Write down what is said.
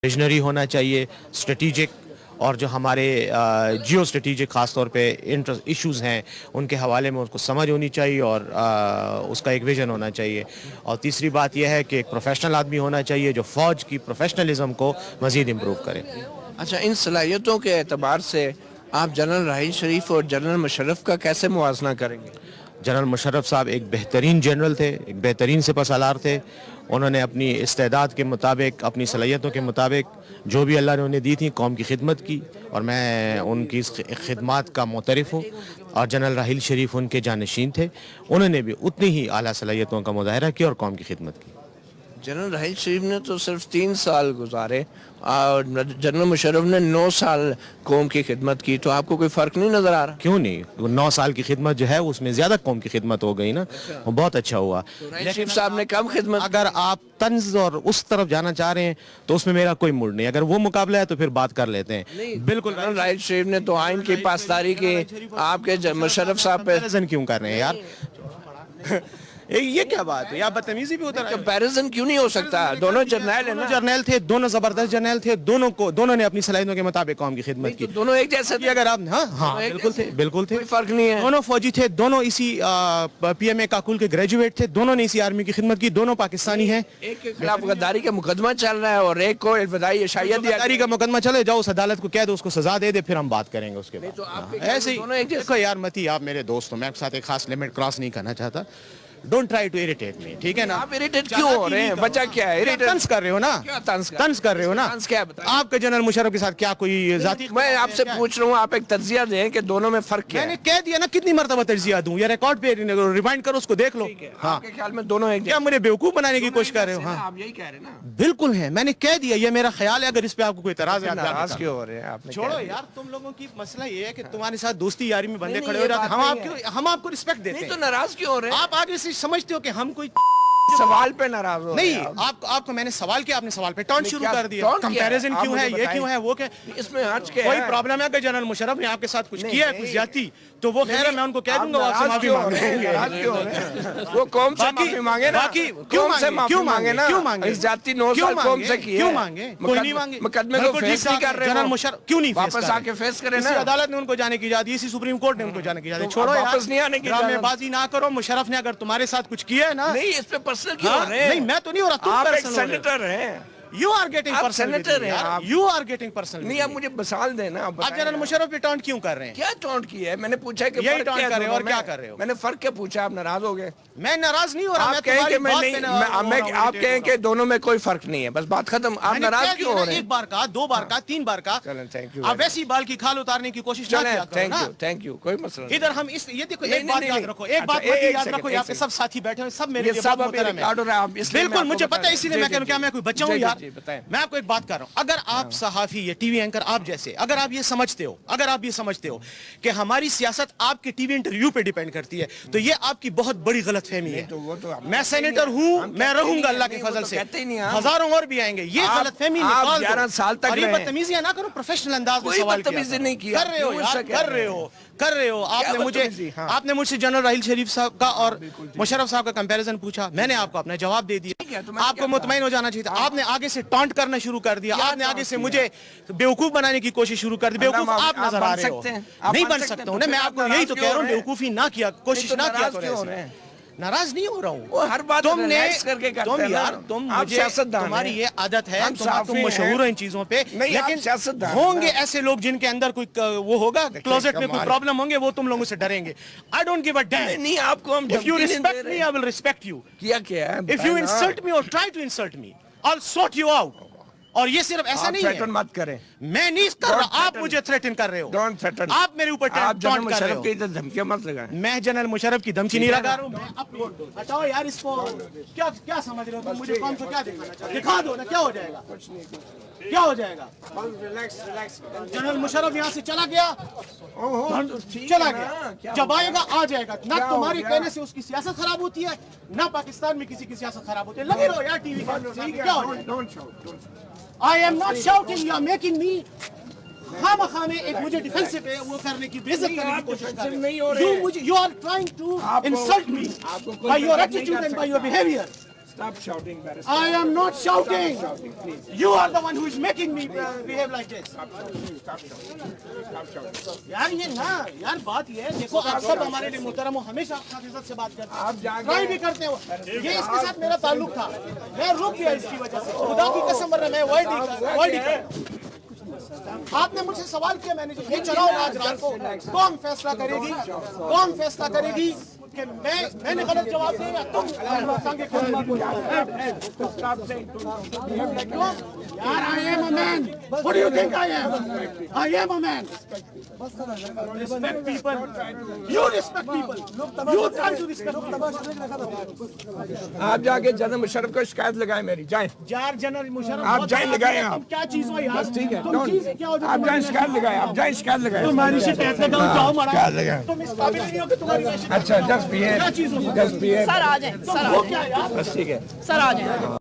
Visionary होना चाहिए, strategic, और जो हमारे जियो स्ट्रेटिजिक ख़ास तौर पे इश्यूज़ हैं उनके हवाले में उसको समझ होनी चाहिए और उसका एक विज़न होना चाहिए। और तीसरी बात यह है कि एक प्रोफेशनल आदमी होना चाहिए जो फ़ौज की प्रोफेशनलिज्म को मज़ीद इम्प्रूव करे। अच्छा, इन सलाहियतों के एतबार से आप जनरल राहील शरीफ और जनरल मुशर्रफ का कैसे मुवाजना करेंगे? जनरल मुशर्रफ साहब एक बेहतरीन जनरल थे, एक बेहतरीन सिपहसालार थे। उन्होंने अपनी इस्तेदाद के मुताबिक, अपनी सलाहियतों के मुताबिक जो भी अल्लाह ने उन्हें दी थी कौम की खिदमत की, और मैं उनकी इस खिदमत का मुतरफ़ हूँ। और जनरल राहील शरीफ उनके जानशीन थे, उन्होंने भी उतनी ही आला सलाहियतों का मुजाहरा किया और कौम की खिदमत की। जनरल राहील शरीफ ने तो सिर्फ 3 साल गुजारे और जनरल मुशर्रफ ने 9 साल कौम की खिदमत की, तो आपको कोई फ़र्क नहीं नज़र आ रहा? क्यों नहीं, 9 साल की खिदमत जो है उसमें ज़्यादा कौम की खिदमत हो गई ना, वो बहुत अच्छा हुआ। तो राहील शरीफ साहब ने कम खिदमत। अगर आप तंज और उस तरफ जाना चाह रहे हैं तो उसमें मेरा कोई मूड नहीं, अगर वो मुकाबला है तो फिर बात कर लेते हैं। बिल्कुल, जनरल राहील शरीफ ने तो आइन की पासदारी की, आपके मुशर्रफ साहब पे कंपैरिजन क्यों कर रहे हैं यार? ये क्या बात है, या बदतमीजी भी उधर। कंपैरिजन क्यों नहीं हो सकता? दोनों जर्नैल हैं ना, जर्नैल थे, दोनों जबरदस्त जर्नैल थे, दोनों ने अपनी सलाहियतों के मुताबिक कौम की खिदमत की। तो दोनों एक जैसे थे। अगर आप हाँ बिल्कुल थे, कोई फर्क नहीं है। दोनों फौजी थे, दोनों इसी PMA काकुल के ग्रेजुएट थे, दोनों ने इसी आर्मी की खिदमत की, दोनों पाकिस्तानी हैं। एक के खिलाफ गद्दारी का मुकदमा चल रहा है और एक को इल्तदाई इशाइया दिया। गद्दारी का मुकदमा चले जाओ, उस अदालत को कह दो, उसको सजा दे दे, फिर हम बात करेंगे उसके बाद। तो ऐसे ही देखो यार, मती आप मेरे दोस्त हो, मैं आपके साथ एक खास लिमिट क्रॉस नहीं करना चाहता। Don't try to irritate me, ठीक है ना? आप इरिटेट क्यों हो रहे हैं? वजह क्या है? इरिटेट तंज कर रहे हो ना? क्या तंज कर रहे हो ना? तंज क्या है बताइए? आपके जनरल मुशर्रफ के साथ क्या कोई जाती? मैं आपसे पूछ रहा हूँ, आप एक तज्जिया दें कि दोनों में फर्क क्या है? मैंने कह दिया ना, कितनी मर्तबा तज्जिया दूं? ये रिकॉर्ड पे रिवाइंड करो, उसको देख लो। हाँ, आपके ख्याल में दोनों एक क्या मुझे बेवकूफ बनाने की कोशिश कर रहे हो? हाँ, आप यही कह रहे हैं ना? बिल्कुल है, मैंने कह दिया, ये मेरा ख्याल है। अगर इस पे आपको कोई इतराज है, नाराज क्यों हो रहे हैं? आपने छोड़ो यार, तुम लोगों की मसला ये है कि तुम्हारे साथ दोस्ती यारी में बंदे खड़े हो जाते हैं, हम आपको रिस्पेक्ट देते हैं। तो नाराज क्यों हो रहे हैं? आप आगे से समझते हो कि हम कोई सवाल पे नाराज हो? नहीं, आपको मैंने सवाल किया, आपने सवाल पे टॉन्ट शुरू कर दिया। कंपैरिजन क्यों है, ये क्यों है, वो क्या? इसमें हर्ज क्या कोई है? प्रॉब्लम है? अगर जनरल मुशर्रफ ने आपके साथ कुछ किया है, कुछ ज्यादती, तो वो खैर है, मैं उनको कह दूंगा, आपसे माफी मांगेंगे। वो कौम से माफी मांगे ना, बाकी क्यों मांगे ना? क्यों मांगे? इस जाति 9 साल कौम से की है। क्यों मांगे? कोई नहीं मांगे। मुकदमे को फेस नहीं कर रहे जनरल मुशर्रफ, क्यों नहीं वापस आके फेस करें ना? अदालत ने उनको जाने की इजाजत दी, इसी सुप्रीम कोर्ट ने उनको जाने की इजाजत दी। छोड़ो यार, वापस नहीं आने की इजाजत। ड्रामेबाजी ना करो। मुशर्रफ ने अगर तुम्हारे साथ कुछ किया है ना, नहीं, इस पे पर्सनल क्यों हो रहे हैं? नहीं, मैं तो नहीं हो रहा, आप एक सेनेटर हैं। You are getting आप personal with senator me, हैं, यार। आप। You are getting personal नहीं, with आप me। मुझे मिसाल देना। आप जनरल मुशर्रफ पे टॉन्ट क्यों कर रहे हैं? क्या टॉन्ट की है? मैंने पूछा कि यही फर्क टॉन्ट क्या है कर रहे हो और दोनों क्या में? कर रहे हो? मैंने फर्क क्या पूछा? आप नाराज हो गए? मैं नाराज नहीं हो रहा। आप कहें कि मैं नहीं, आप कहें कि दोनों में कोई फर्क नहीं है, बस बात खत्म। आप नाराज क्यों हो रहे हैं? एक बार का, 2 बार का, 3 बार का। चलें, थैंक यू। आप वैसी बाल की खाल उतारने की कोशिश ना किया करो ना। थैंक यू, कोई मसला नहीं। इधर हम इस ये देखो, नहीं, एक बात नहीं, याद नहीं। रखो, एक बात अच्छा, एक याद सेकंड, रखो, एक यहाँ पे सेकंड। सब साथी बैठे हैं, सब मेरे ये लिए सब बहुत अभी मोहतरम रिकॉर्ड हो रहा है, आप है। इसलिए बिल्कुल, मैं मुझे आपको पता है, इसीलिए मैं बता कहूँ, क्या मैं कोई बच्चा हूँ जी, यार? जी, बताएं। मैं आपको एक बात कर रहा हूँ, अगर आप सहाफी, ये टीवी एंकर, आप जैसे, अगर आप ये समझते हो, कि हमारी सियासत आपके टीवी इंटरव्यू पे डिपेंड करती है, तो ये आपकी बहुत बड़ी गलतफहमी है। मैं सेनेटर हूँ, मैं रहूंगा अल्लाह के फजल से, हजारों और भी आएंगे। ये गलतफहमी निकाल दो। 11 साल तक ये बदतमीजियां ना करो, प्रोफेशनल अंदाज में सवाल बदतमीजी नहीं किया। कर रहे हो यार, कर रहे हो। आपने मुझसे जनरल राहील शरीफ साहब का और मुशर्रफ साहब का कंपैरिजन पूछा, मैंने आपको अपना जवाब दे दिया। आपको मुतमईन हो जाना चाहिए था। आपने आगे से टॉन्ट करना शुरू कर दिया, आपने आगे से मुझे बेवकूफ बनाने की कोशिश शुरू कर दी। बेवकूफ आप नजर आ रहे हो। नहीं बन सकता हूँ, मैं आपको यही तो कह रहा हूँ, बेवकूफी ना किया, कोशिश ना किया करो। नाराज नहीं हो रहा हूँ, हर बात तुम यार, मुझे, तुम्हारी ये आदत है, तुम मशहूर हो इन चीजों पे, लेकिन होंगे ऐसे लोग जिनके अंदर कोई वो होगा, क्लोजेट में कोई प्रॉब्लम होंगे, वो तुम लोगों से डरेंगे। I don't give a damn. नहीं, आपको हम if you respect me, I will respect you. क्या है? इफ यू इंसल्ट मी और try to insult me, I will sort you out. और ये सिर्फ ऐसा नहीं है, मत करें। मैं नहीं कर रहा, आप मुझे थ्रेटन कर रहे हो। Don't threaten. आप मेरे ऊपर टॉन्ट कर रहे हो। धमकियां मत लगाएं। मैं जनरल मुशर्रफ की धमकी नहीं लगा रहा हूँ। हटाओ यार इसको। क्या समझ रहे हो तुम? मुझे कौन सा क्या दिखाना चाहते? दिखा दो ना, क्या हो जाएगा? क्या हो जाएगा? रिलैक्स। जनरल मुशर्रफ यहाँ से चला गया, जब आएगा आ जाएगा। ना तुम्हारे कहने से उसकी सियासत खराब होती है, ना पाकिस्तान में किसी की सियासत खराब होती है। लगे रहो यार टीवी पे। क्या हो जाएगा? I am not shouting, you are making me खामा में एक मुझे डिफेंसिव पे वो करने की, बेइज्जत करने की कोशिश कर रहे हो। You are trying to insult me by your attitude and by your behavior. Stop shouting, barrister. I am not shouting. Please. You are the one who is making me behave like this. Stop shouting. यार ये ना यार बात ये है, देखो आप सब हमारे लिए मुहतरम हो, हमेशा आप साथ इज्जत से बात करते हैं, आप जाके- ट्राई भी करते हो। ये इसके साथ मेरा ताल्लुक था, मैं रुक गया इसकी वजह से, खुदा की कसम वरना मैं वर्ड ही आपने मुझसे सवाल किया, मैंने ये चला होगा आज रात को, कौन फैसला करेगी कि मैंने गलत जवाब दिया या तुम संगे Stop saying. यार I am a man. What do you think I am? I am a man. Respect people. You respect people. You try to respect people. आप जाके जनरल मुशर्रफ को शिकायत लगाएं मेरी, जाएं। यार जनरल मुशर्रफ आप जाएं लगाएं आप। तुम क्या चीज हो यार? बस ठीक है, तुम चीज़ क्या हो जो आप जाएं तुम्हारी शिकायत लगाएं, आप जाएं शिकायत लगाएं। तुम्हारी शिकायत लगाओ, जाओ मारा। शिकायत लगाएं। तुम इस काबिल नहीं हो कि तुम्हारी शिकायत अच्छा, just behave. क्या चीज हो? Just behave. सर आ जाए, सर आ वो जाए, क्या यार? बस ठीक है। सर आ जाए।